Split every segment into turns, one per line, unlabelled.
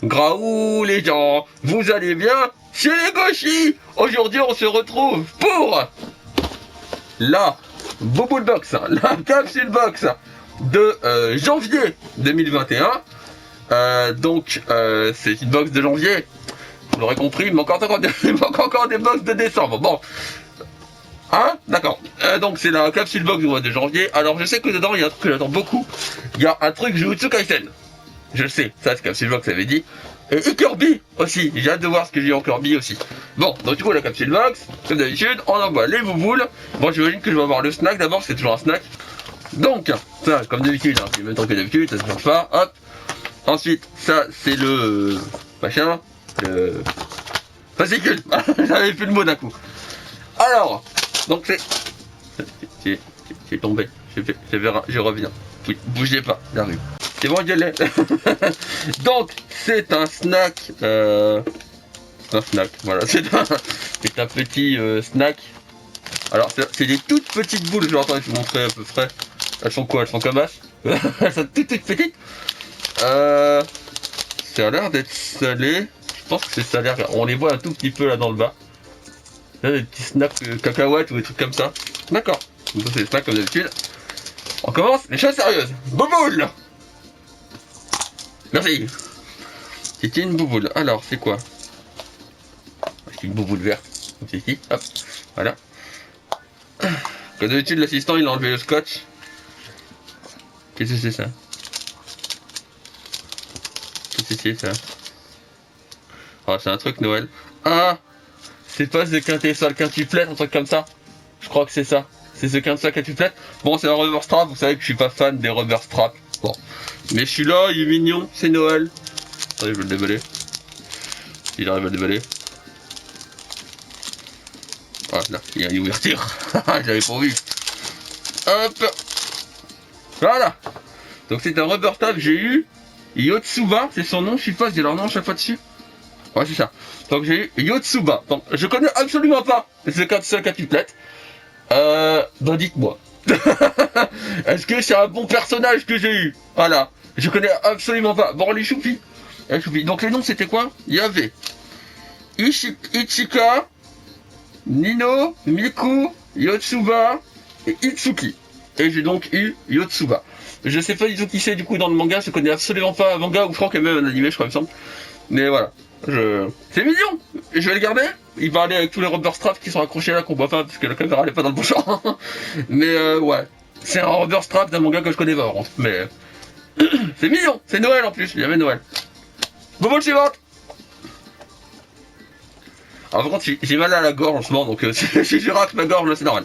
Graou les gens, vous allez bien? C'est les gauchis. Aujourd'hui on se retrouve pour la Bubble Box, la Capsule Box de janvier 2021. C'est une box de janvier, vous l'aurez compris, il manque encore des box de décembre. Bon, hein, d'accord. Donc c'est la Capsule Box du mois de janvier. Alors je sais que dedans il y a un truc que j'attends beaucoup. Il y a un truc Jujutsu Kaisen. Je le sais, ça c'est Capsule Box, ça avait dit. Et Kirby aussi, j'ai hâte de voir ce que j'ai en Kirby aussi. Bon, donc du coup la Capsule Box, comme d'habitude, on envoie les bouboules. Bon, j'imagine que je vais avoir le snack d'abord, c'est toujours un snack. Donc, ça, comme d'habitude, hein, c'est le même truc que d'habitude, ça ne change pas, hop. Ensuite, ça c'est le... machin, le... fascicule. J'avais plus le mot d'un coup. Alors, donc c'est tombé, je reviens. Oui, bougez pas, j'arrive. C'est bon, je l'ai. Donc, c'est un snack. C'est un snack, voilà. C'est un petit snack. Alors, c'est des toutes petites boules. Je vais attendre, je vais vous montrer à peu près. Elles sont quoi? Elles sont comme as. Elles sont toutes petites. Ça a l'air d'être salé. Je pense que c'est salé. On les voit un tout petit peu là dans le bas. Là, des petits snacks cacahuètes ou des trucs comme ça. D'accord. Donc, c'est des snacks comme d'habitude. On commence les choses sérieuses. Bouboule! Merci. C'était une bouboule. Alors, c'est quoi? C'est une bouboule verte. Donc c'est ici. Hop. Voilà. Comme d'habitude, l'assistant, il a enlevé le scotch. Qu'est-ce que c'est ça? Qu'est-ce que c'est ça? Ah, c'est un truc Noël. Ah! C'est pas ce quintessol quintuplet, un truc comme ça? Je crois que c'est ça. C'est ce quintessol quintuplet. Bon, c'est un rubber strap. Vous savez que je suis pas fan des rubber straps. Bon. Mais celui-là, il est mignon. C'est Noël. Attendez, je vais le déballer. Il arrive à le déballer. Voilà, il y a une ouverture. J'avais pas vu. Hop. Voilà. Donc c'est un rubber strap que j'ai eu. Yotsuba, c'est son nom. Je sais pas, j'ai leur nom à chaque fois dessus. Ouais, c'est ça. Donc j'ai eu Yotsuba. Donc je connais absolument pas ce quintuplet. Ben dites-moi. Est-ce que c'est un bon personnage que j'ai eu? Voilà. Je connais absolument pas. Bon, les choupis. Donc les noms c'était quoi? Il y avait Ichika, Nino, Miku, Yotsuba et Itsuki. Et j'ai donc eu Yotsuba. Je sais pas du tout qui c'est du coup dans le manga, je connais absolument pas un manga ou Franck est même un animé, je crois, il me semble. Mais voilà. C'est mignon. Je vais le garder. Il va aller avec tous les rubber straps qui sont accrochés là qu'on voit pas parce que la caméra elle est pas dans le bon champ. Mais ouais. C'est un rubber strap d'un manga que je connais pas par contre. Mais c'est mignon. C'est Noël en plus. Il y avait Noël. Bobo suivante. Alors par contre j'ai mal à la gorge en ce moment donc si je rate ma gorge là c'est normal.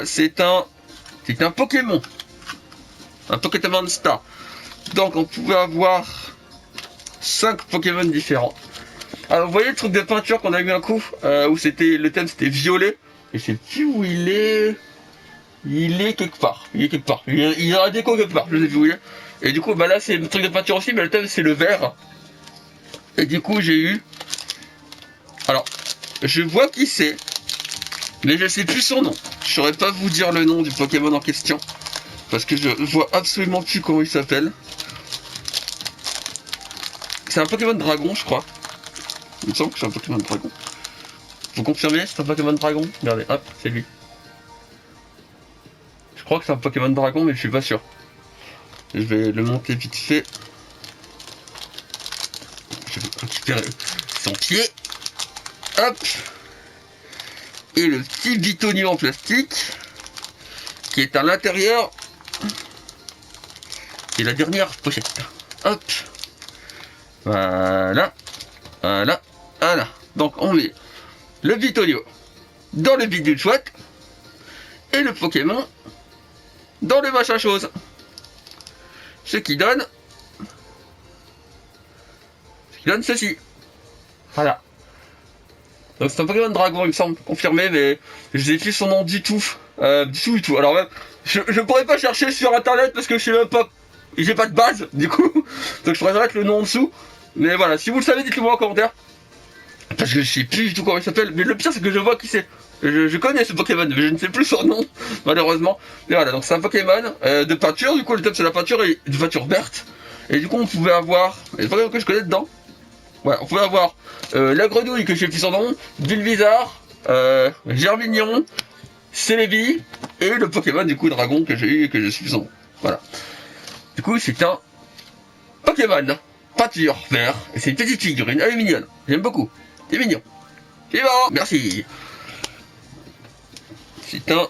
C'est un Pokémon. Un Pokémon Star. Donc on pouvait avoir 5 Pokémon différents. Alors vous voyez le truc de peinture qu'on a eu un coup où le thème c'était violet. Et je sais plus où il est. Il est quelque part. Il y a un déco quelque part. Je sais plus où il est. Et du coup bah là c'est le truc de peinture aussi mais le thème c'est le vert. Et du coup j'ai eu. Alors je vois qui c'est. Mais je sais plus son nom. Je saurais pas vous dire le nom du Pokémon en question. Parce que je vois absolument plus comment il s'appelle. C'est un Pokémon dragon je crois. Il me semble que c'est un Pokémon dragon. Vous confirmez? C'est un Pokémon dragon? Regardez, hop, c'est lui. Je crois que c'est un Pokémon dragon, mais je suis pas sûr. Je vais le monter vite fait. Je vais récupérer son pied. Hop. Et le petit bitonio en plastique. Qui est à l'intérieur. Et la dernière pochette. Hop. Voilà. Voilà. Voilà. Donc on met le Bitonio dans le bidule chouette et le Pokémon dans le machin chose. Ce qui donne ceci. Voilà. Donc c'est un Pokémon dragon, il me semble, confirmé, mais je sais plus son nom du tout. Du tout. Alors même, je pourrais pas chercher sur internet parce que je sais même pas. J'ai pas de base, du coup. Donc je pourrais mettre le nom en dessous. Mais voilà, si vous le savez, dites-le moi en commentaire. Parce que je sais plus du tout comment il s'appelle. Mais le pire, c'est que je vois qui c'est. Je connais ce Pokémon, mais je ne sais plus son nom, malheureusement. Mais voilà, donc c'est un Pokémon de peinture. Du coup, le thème c'est la peinture et de peinture verte. Et du coup, on pouvait avoir, les Pokémon que je connais dedans, ouais, on pouvait avoir la grenouille que j'ai plus son nom, Bulbizarre, Germignon, Celebi, et le Pokémon du coup dragon que j'ai eu et que je suis son nom. Voilà. Du coup, c'est un Pokémon peinture vert, et c'est une petite figurine, elle est mignonne, j'aime beaucoup, c'est mignon. Suivant, merci. C'est un...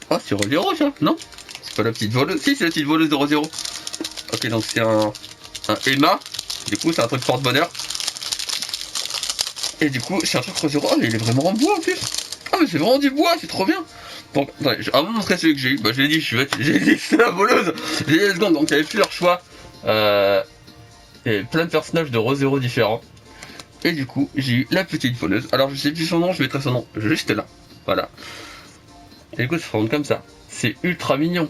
Oh, c'est Rosero ça, non? C'est pas la petite voleuse, si c'est la petite voleuse de Rosero. Ok, donc c'est un Emma, du coup c'est un truc porte-bonheur. Et du coup c'est un truc Rosero, oh mais il est vraiment en bois en plus. Ah mais c'est vraiment du bois, c'est trop bien. Donc, attendez, avant de montrer celui que j'ai eu, bah je l'ai dit, j'ai dit que c'était la voleuse. J'ai dit secondes, donc il y avait plusieurs choix. Et plein de personnages de Rosero différents. Et du coup, j'ai eu la petite voleuse. Alors je sais plus son nom, je mettrai son nom juste là. Voilà. Et du coup, ça se forme comme ça. C'est ultra mignon.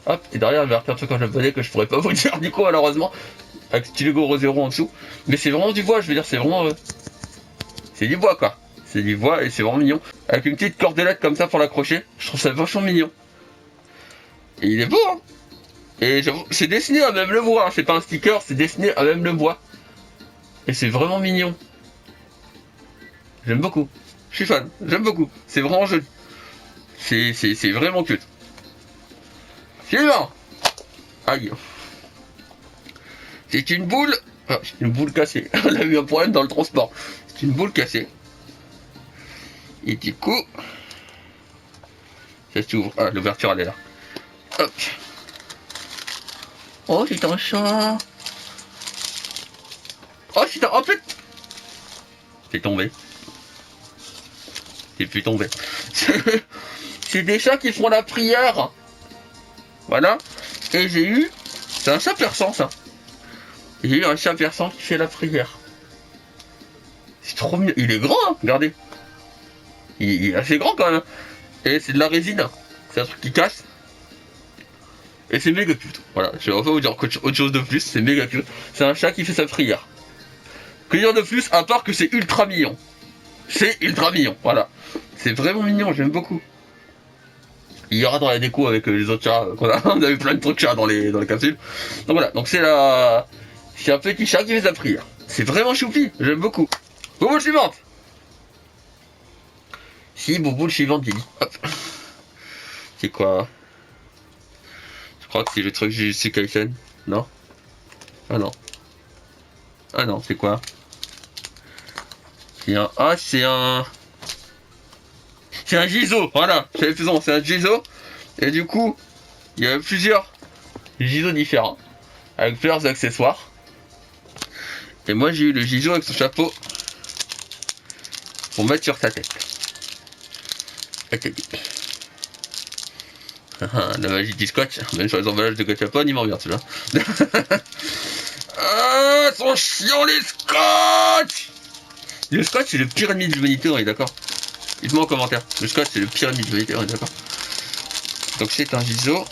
Hop, et derrière, il va y avoir un truc quand je l'abonnais que je pourrais pas vous dire du coup, malheureusement. Avec ce petit logo Rosero en dessous. Mais c'est vraiment du bois, je veux dire, c'est vraiment... c'est du bois, quoi. C'est du bois et c'est vraiment mignon. Avec une petite cordelette comme ça pour l'accrocher. Je trouve ça vachement mignon. Et il est beau, hein. Et c'est dessiné à même le bois. Hein. C'est pas un sticker, c'est dessiné à même le bois. Et c'est vraiment mignon. J'aime beaucoup. Je suis fan. J'aime beaucoup. C'est vraiment joli. C'est vraiment cute. Suivant. Aïe. C'est une boule. Ah, c'est une boule cassée. On a eu un problème dans le transport. C'est une boule cassée. Et du coup. Ça s'ouvre. Ah, l'ouverture elle est là. Hop. Oh, c'est un chat. Oh, c'est un. En fait. C'est tombé. C'est plus tombé. C'est des chats qui font la prière. Voilà. Et j'ai eu... C'est un chat persan, ça. J'ai eu un chat persan qui fait la prière. C'est trop mieux. Il est grand, hein. Regardez. Il est assez grand, quand même. Et c'est de la résine. C'est un truc qui casse. Et c'est méga cute. Voilà. Je vais pas vous dire autre chose de plus. C'est méga cute. C'est un chat qui fait sa prière. Que dire de plus, à part que c'est ultra mignon. C'est ultra mignon. Voilà. C'est vraiment mignon. J'aime beaucoup. Il y aura dans la déco avec les autres chats qu'on a. On a eu plein de trucs chats dans les capsules. Donc voilà, donc c'est un petit chat qui fait sa prière. C'est vraiment choupi, j'aime beaucoup. Bouboule suivante. Si, bouboule suivante, j'ai dit. Hop. C'est quoi? Je crois que c'est le truc Jujutsu Kaisen. Non? Ah non. Ah non, c'est quoi? C'est un... Ah, c'est un... C'est un Jizo, voilà, j'avais plus c'est un Jizo. Et du coup, il y a plusieurs Jizo différents, avec plusieurs accessoires. Et moi j'ai eu le Jizo avec son chapeau pour mettre sur sa tête. La magie du scotch, même sur les emballages de gachapon, il m'emmerde celui-là. Ah, sont chiants les scotch. Le scotch c'est le pire ennemi de l'humanité, on est d'accord? Dites-moi en commentaire. Le scotch c'est le pire ennemi de l'humanité, on est d'accord? Donc c'est un Jizo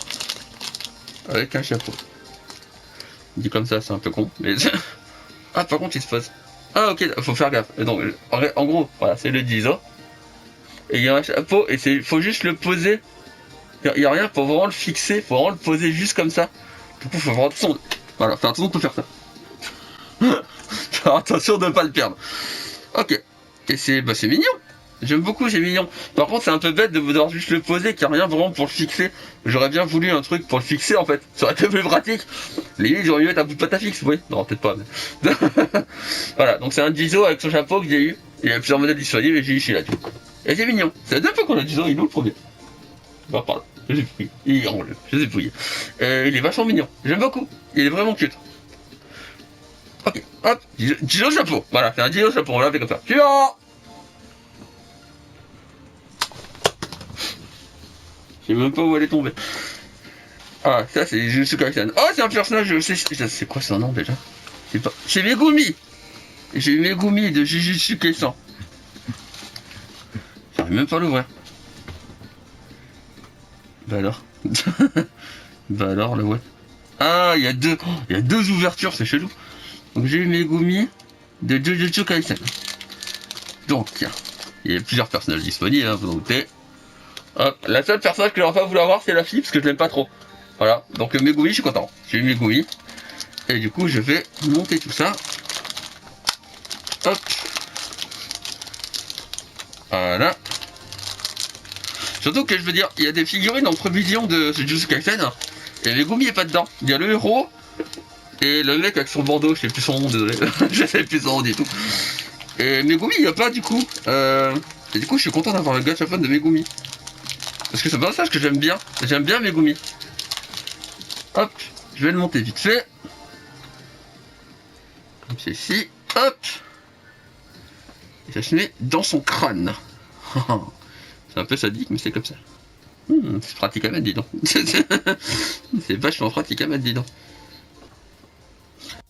avec un chapeau. Dit comme ça, c'est un peu con, mais... Ah, par contre, il se pose. Ah, ok, faut faire gaffe. Donc, en gros, voilà, c'est le Jizo. Et il y a un chapeau, et faut juste le poser. Il n'y a rien pour vraiment le fixer, faut vraiment le poser juste comme ça. Du coup, faut vraiment attention. Voilà, faire attention de faire ça. Faire attention de ne pas le perdre. Ok. Et c'est mignon. J'aime beaucoup, c'est mignon. Par contre, c'est un peu bête de devoir juste le poser, qu'il n'y a rien vraiment pour le fixer. J'aurais bien voulu un truc pour le fixer, en fait. Ça aurait été plus pratique. Limite, j'aurais dû mettre un bout de pâte à fixe, oui. Non, peut-être pas. Mais... voilà, donc c'est un Jizo avec son chapeau que j'ai eu. Il y a plusieurs modèles disponibles et j'ai eu celui-là. Et c'est mignon. C'est la deuxième fois qu'on a Jizo, il est où le premier? Bah, par là. Je sais plus. Il est en bleu. Je sais plus. Il est vachement mignon. J'aime beaucoup. Il est vraiment cute. Ok, hop. Jizo chapeau. Voilà, c'est un Jizo chapeau. On va l'appeler comme ça. Suivant! Je sais même pas où elle est tombée. Ah, ça c'est Jujutsu Kaisen. Oh, c'est un personnage, je sais, c'est quoi son nom déjà? C'est Megumi. J'ai eu Megumi de Jujutsu Kaisen. J'arrive même pas à l'ouvrir. Bah alors. Bah alors, la boîte. Ah, il y a deux ouvertures, c'est chelou. Donc j'ai eu Megumi de Jujutsu Kaisen. Donc, il y a plusieurs personnages disponibles, hein, vous en doutez. Hop, la seule personnage que j'aurais pas voulu avoir, c'est la fille, parce que je l'aime pas trop. Voilà, donc Megumi, je suis content. J'ai eu Megumi. Et du coup, je vais monter tout ça. Hop. Voilà. Surtout que je veux dire, il y a des figurines en prévision de Jujutsu Kaisen. Et Megumi est pas dedans. Il y a le héros et le mec avec son bandeau, je sais plus son nom, désolé. Je sais plus son nom du tout. Et Megumi, il y a pas du coup. Et du coup, je suis content d'avoir le gachapon de Megumi. Parce que c'est un personnage que j'aime bien. J'aime bien Megumi. Hop, je vais le monter vite fait. Comme ceci. Hop. Et ça se met dans son crâne. C'est un peu sadique, mais c'est comme ça. C'est pratique à mettre, dis donc. C'est vachement pratique à mettre, dis donc.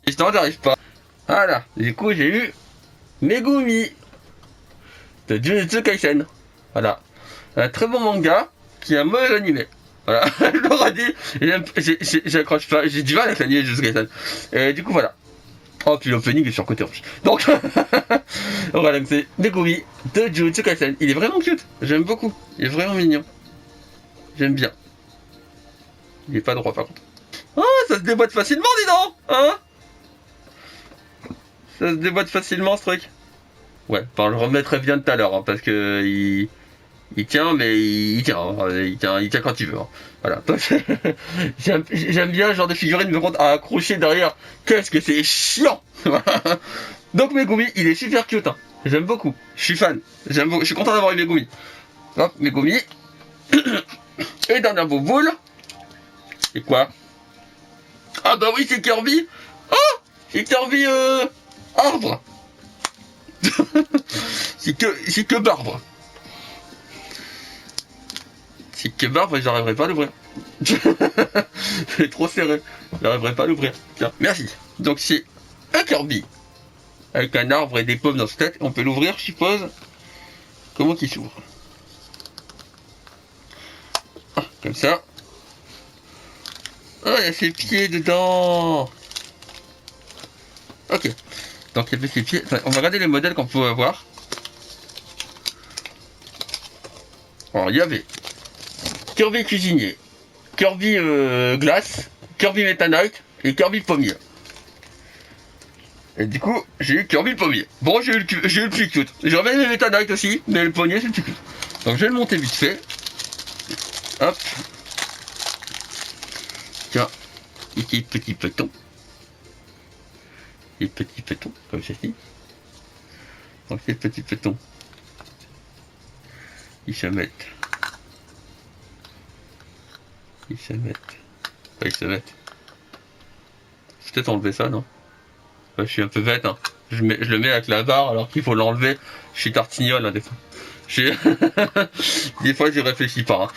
Et sinon, j'arrive pas. Voilà, du coup, j'ai eu Megumi de Jujutsu Kaisen. Voilà. Un très bon manga qui est un mauvais animé. Voilà, je l'aurais dit, j'accroche pas, j'ai du mal avec l'anime Jujutsu Kaisen. Et du coup, voilà. Oh, puis l'opening est sur côté rouge. Donc, voilà, donc c'est Megumi de Jujutsu Kaisen. Il est vraiment cute, j'aime beaucoup. Il est vraiment mignon. J'aime bien. Il est pas droit par contre. Oh, ça se déboîte facilement, dis donc, hein? Ça se déboîte facilement ce truc. Ouais, enfin, je le remettrai bien tout à l'heure, hein, parce que il tient, mais il tient, hein, il tient quand il veut. Hein. Voilà. J'aime bien ce genre de figurine, mais contre à accrocher derrière, qu'est-ce que c'est chiant. Donc Megumi, il est super cute. Hein. J'aime beaucoup. Je suis fan. Je suis content d'avoir eu Megumi. Hop, Megumi. Et dernière boule. C'est quoi? Ah bah oui, c'est Kirby. Oh, c'est Kirby arbre. c'est que barbre. C'est que barbre et j'arriverai pas à l'ouvrir. C'est trop serré. J'arriverai pas à l'ouvrir. Tiens, merci. Donc c'est un Kirby. Avec un arbre et des pommes dans sa tête. On peut l'ouvrir, je suppose. Comment qu'il s'ouvre? Ah, comme ça. Oh, il y a ses pieds dedans. Ok. Donc il y avait ses pieds. Enfin, on va regarder les modèles qu'on peut avoir. Alors il y avait Kirby cuisinier, Kirby glace, Kirby Meta Knight et Kirby pommier. Et du coup, j'ai eu Kirby pommier. Bon, j'ai eu le plus cute. J'aurais aimé Meta Knight aussi, mais le pommier c'est le plus cute. Donc je vais le monter vite fait. Hop. Tiens, ici petit peton. Et petit peton, comme ceci. Donc ces petits petons, ils se mettent. Ils se mettent. Enfin, ils se mettent. Je vais peut-être enlever ça, non? Je suis un peu bête, hein. Je le mets avec la barre alors qu'il faut l'enlever. Je suis tartignole, hein, des fois. Des fois, j'y réfléchis pas. Hein.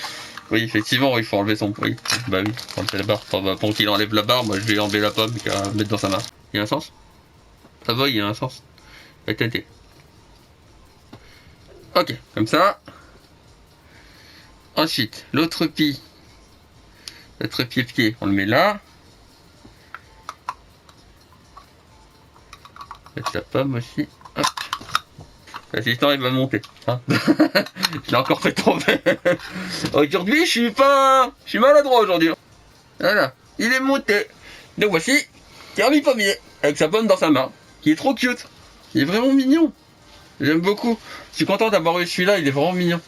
Oui, effectivement, il faut enlever son bruit. Bah oui, enlever la barre. Enfin, bah, pour qu'il enlève la barre, moi je vais enlever la pomme et la mettre dans sa main. Il y a un sens? Ça va, il y a un sens. Attendez. Ok, comme ça. Ensuite, l'autre pied. L'autre pied, on le met là. Mettre la pomme aussi. Hop. L'assistant il va monter. Hein. Je l'ai encore fait tomber. Aujourd'hui, je suis maladroit aujourd'hui. Voilà, il est monté. Donc voici Kirby Pommier avec sa pomme dans sa main, qui est trop cute. Il est vraiment mignon. J'aime beaucoup. Je suis content d'avoir eu celui-là, il est vraiment mignon.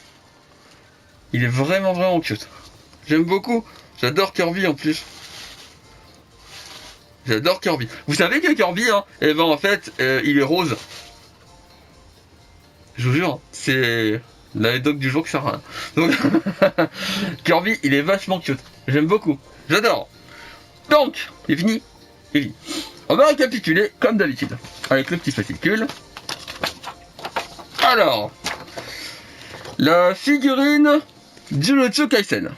Il est vraiment cute. J'aime beaucoup. J'adore Kirby en plus. J'adore Kirby. Vous savez que Kirby, hein, eh ben en fait, il est rose. Je vous jure, c'est l'anecdote du jour que ça rend. Donc, Kirby, il est vachement cute. J'aime beaucoup. J'adore. Donc, c'est fini. C'est fini. On va récapituler comme d'habitude. Avec le petit fascicule. Alors, la figurine Jujutsu Kaisen.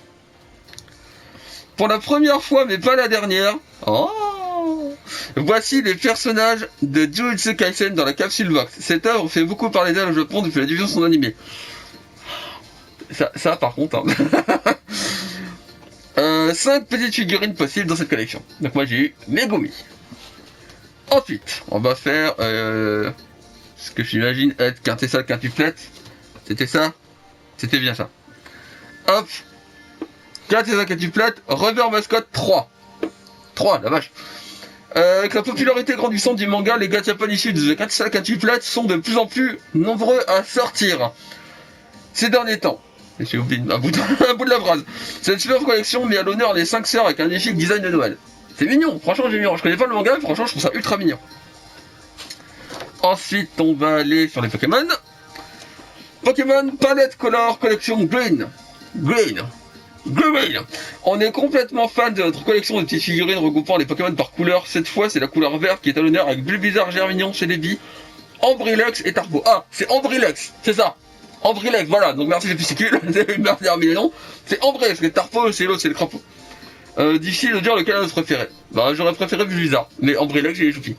Pour la première fois, mais pas la dernière. Oh, voici les personnages de Jujutsu Kaisen dans la capsule box. Cette œuvre fait beaucoup parler d'elle au Japon depuis la diffusion de son animé. Ça par contre. Hein. 5 petites figurines possibles dans cette collection. Donc moi j'ai eu Megumi. Ensuite, on va faire ce que j'imagine être quintessal quintuplette. C'était ça? C'était bien ça. Hop. 4 et 5 quintuplettes. Revers mascotte 3. 3, la vache. Avec la popularité grandissante du manga, les gachapon issus de 4 et 5 quintuplettes sont de plus en plus nombreux à sortir. Ces derniers temps. J'ai oublié un bout de la phrase. Cette super collection met à l'honneur les 5 sœurs avec un magnifique design de Noël. C'est mignon, franchement j'ai mignon. Je connais pas le manga, mais franchement je trouve ça ultra mignon. Ensuite on va aller sur les Pokémon. Pokémon Palette Color Collection Green. Green. On est complètement fan de notre collection de petites figurines regroupant les Pokémon par couleur. Cette fois c'est la couleur verte qui est à l'honneur avec Bulbizarre, Germignon, Celebi, Ambrilux et Tarpo. Ah, c'est Ambrilux, c'est ça. Ambrilux, voilà, donc merci les piscicules, merci Germignon. C'est Ambrilux, parce que Tarpo c'est l'autre, c'est le crapaud. Difficile de dire lequel est notre préféré. Bah j'aurais préféré Bulbizarre, mais Ambrilux j'ai les choupis.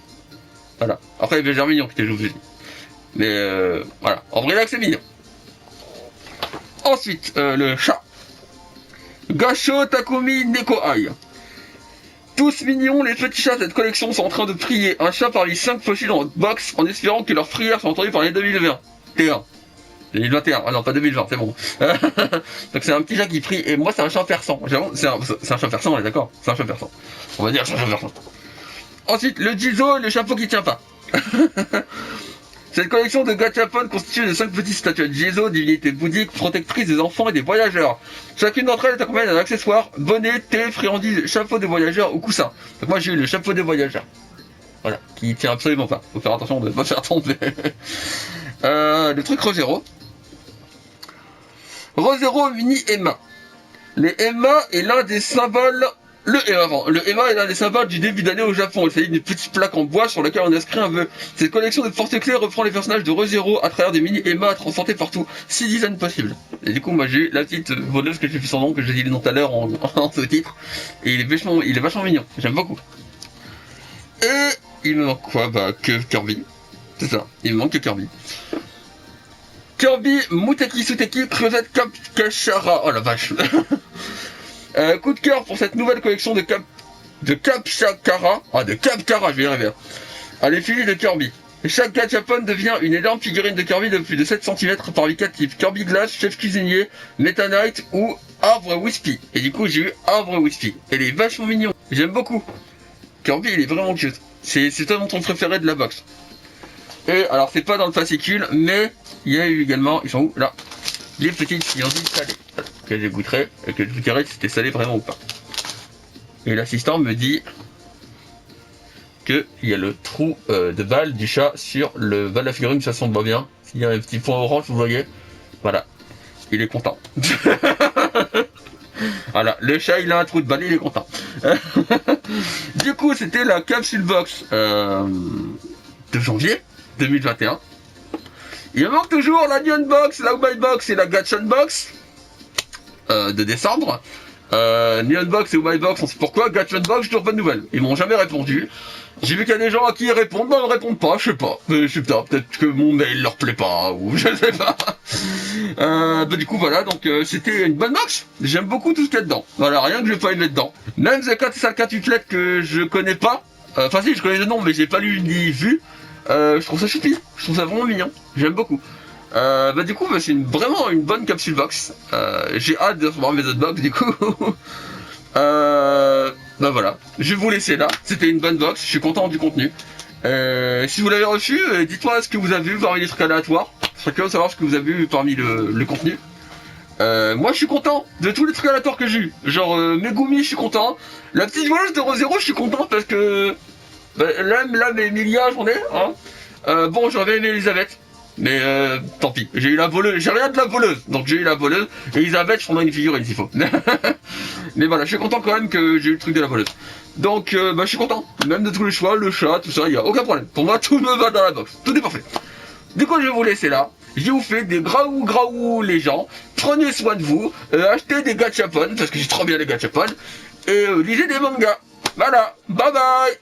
Voilà. Après il y avait Germignon qui était joué. Mais voilà, Ambrilux c'est mignon. Ensuite, le chat. Gasho Takumi Nekoai. Tous mignons, les petits chats de cette collection sont en train de prier. Un chat parmi 5 pochés dans notre box en espérant que leurs prières soient entendues par les 2021. 2021, ah non, pas 2020, c'est bon. Donc c'est un petit chat qui prie, et moi c'est un chat persan. C'est un chat persan, on est d'accord. C'est un chat persan. On va dire c'est un chat persan. Ensuite, le Jizo, le chapeau qui tient pas. Cette collection de gachapon constituée de 5 petites statuettes Jizo, divinité bouddhique, protectrice des enfants et des voyageurs. Chacune d'entre elles est accompagnée d'un accessoire, bonnet, thé, friandises, chapeau de voyageur ou coussin. Donc moi j'ai eu le chapeau de voyageur. Voilà, qui tient absolument pas. Faut faire attention de ne pas faire tomber. Le truc Rosero. Rosero Mini Emma. Les Emma est l'un des symboles... Le Emma est l'un des symboles du début d'année au Japon. Il s'agit d'une petite plaque en bois sur laquelle on inscrit un vœu. Cette collection de porte-clés reprend les personnages de ReZero à travers des mini Emma transportés partout. 6 designs possibles. Et du coup, moi j'ai eu la petite voleuse que j'ai fait son nom, que j'ai dit le nom tout à l'heure en sous-titre. Et il est vachement mignon. J'aime beaucoup. Et il me manque quoi? Bah, que Kirby. C'est ça. Il me manque que Kirby. Kirby, Muteki Suteki, Creuset Cap Kashara. Oh la vache. Coup de cœur pour cette nouvelle collection de Capchakara. Ah, de Capkara, je vais y arriver. À l'effigie de Kirby. Chaque gachapon devient une énorme figurine de Kirby de plus de 7 cm par 4 types. Kirby Glace, Chef Cuisinier, Meta Knight ou Arbre Wispy. Et du coup, j'ai eu Arbre Wispy. Elle est vachement mignon. J'aime beaucoup. Kirby, il est vraiment cute. C'est toi mon préféré de la box. Et alors, c'est pas dans le fascicule, mais il y a eu également, ils sont où? Là. Les petites friandises salées. Que je goûterai et que je vous dirai si c'était salé vraiment ou pas. Et l'assistant me dit qu'il y a le trou de balle du chat sur le bas de la figurine, ça semble bien. S'il y a un petit point orange, vous voyez. Voilà. Il est content. Voilà, le chat il a un trou de balle, il est content. Du coup, c'était la capsule box de janvier 2021. Il me manque toujours la Neon Box, la White Box et la Gachon Box de décembre. Neon Box et White Box, on sait pourquoi. Gachon Box, toujours pas de nouvelles. Ils m'ont jamais répondu. J'ai vu qu'il y a des gens à qui ils répondent, ils ne répondent pas, je sais pas. Peut-être que mon mail leur plaît pas, ou je sais pas. Du coup, voilà, donc c'était une bonne box. J'aime beaucoup tout ce qu'il y a dedans. Voilà, rien que je vais pas aimer dedans. Même The Cat et sa quintuplettes que je connais pas. Enfin si, je connais le nom, mais j'ai pas lu ni vu. Je trouve ça choupi, je trouve ça vraiment mignon, j'aime beaucoup. Du coup, c'est vraiment une bonne capsule box. J'ai hâte de recevoir mes autres box du coup. Voilà, je vais vous laisser là. C'était une bonne box, je suis content du contenu. Si vous l'avez reçu, dites-moi ce que vous avez vu parmi les trucs aléatoires. Je serais curieux de savoir ce que vous avez vu parmi le contenu. Moi je suis content de tous les trucs aléatoires que j'ai eu. Genre Megumi, je suis content. La petite voleuse de ReZero, je suis content parce que là, mais Emilia, j'en ai, hein. Bon, j'aurais aimé Elisabeth, mais tant pis. J'ai eu la voleuse, j'ai rien de la voleuse, donc j'ai eu la voleuse. Et Elisabeth, je prendrai une figurine s'il faut. Mais voilà, je suis content quand même que j'ai eu le truc de la voleuse. Donc, je suis content. Même de tous les choix, le chat, tout ça, il n'y a aucun problème. Pour moi, tout me va dans la box. Tout est parfait. Du coup, je vais vous laisser là. Je vous fais des graou les gens. Prenez soin de vous. Achetez des gachapon, parce que j'ai trop bien les gachapon. Et lisez des mangas. Voilà. Bye bye.